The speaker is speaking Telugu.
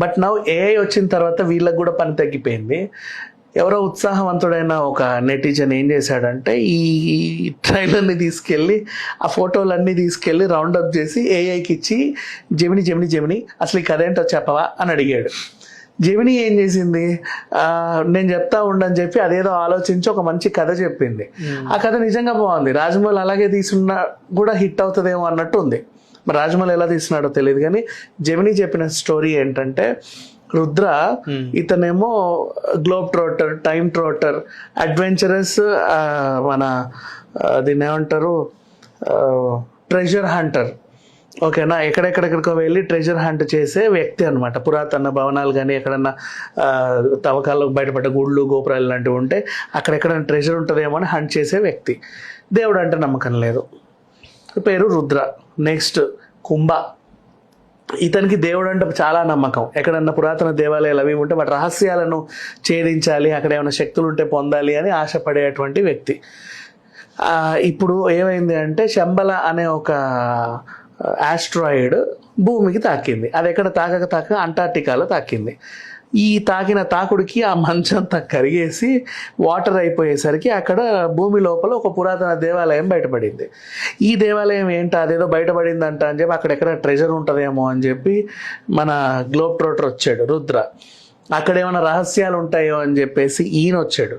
బట్ నౌ ఏఐ వచ్చిన తర్వాత వీళ్ళకి కూడా పని తగ్గిపోయింది. ఎవరో ఉత్సాహవంతుడైన ఒక నెటిజన్ ఏం చేశాడంటే ఈ ట్రైలర్ని తీసుకెళ్ళి ఆ ఫోటోలన్నీ తీసుకెళ్ళి రౌండప్ చేసి ఏఐకి ఇచ్చి జెమిని అసలు ఈ కథ ఏంటో చెప్పవా అని అడిగాడు. జెమిని ఏం చేసింది, నేను చెప్తా ఉండని చెప్పి అదేదో ఆలోచించి ఒక మంచి కథ చెప్పింది. ఆ కథ నిజంగా బాగుంది. రాజమౌళి అలాగే తీసుకున్నా కూడా హిట్ అవుతుందేమో అన్నట్టు ఉంది. మరి రాజమౌళి ఎలా తీసినాడో తెలియదు, కానీ జెమిని చెప్పిన స్టోరీ ఏంటంటే రుద్ర ఇతనేమో globe trotter, time trotter, adventurous, మన దీన్ని ఏమంటారు ట్రెజర్ హంటర్. ఓకేనా, ఎక్కడెక్కడికో వెళ్ళి ట్రెజర్ హంట్ చేసే వ్యక్తి అనమాట. పురాతన భవనాలు కానీ ఎక్కడన్నా తవ్వకాల్లో బయటపడ్డ గుళ్ళు గోపురాలు లాంటివి ఉంటే అక్కడెక్కడైనా ట్రెజర్ ఉంటుందేమో అని హంట్ చేసే వ్యక్తి. దేవుడు అంటే నమ్మకం లేదు, పేరు రుద్ర. నెక్స్ట్ కుంభ, ఇతనికి దేవుడు అంటే చాలా నమ్మకం. ఎక్కడన్నా పురాతన దేవాలయాలు అవి ఉంటే వాటి రహస్యాలను ఛేదించాలి, అక్కడ ఏమైనా శక్తులు ఉంటే పొందాలి అని ఆశపడేటువంటి వ్యక్తి. ఇప్పుడు ఏమైంది అంటే శంబల అనే ఒక ఆస్ట్రాయిడ్ భూమికి తాకింది. అది ఎక్కడ తాక అంటార్టికాలో తాకింది. ఈ తాకిన తాకుడికి ఆ మంచంతా కరిగేసి వాటర్ అయిపోయేసరికి అక్కడ భూమి లోపల ఒక పురాతన దేవాలయం బయటపడింది. ఈ దేవాలయం ఏంటో అదేదో బయటపడిందంట అని చెప్పి అక్కడెక్కడ ట్రెజర్ ఉంటుందేమో అని చెప్పి మన గ్లోబ్ ట్రోటర్ వచ్చాడు రుద్ర. అక్కడ ఏమైనా రహస్యాలు ఉంటాయో అని చెప్పేసి ఈయన వచ్చాడు.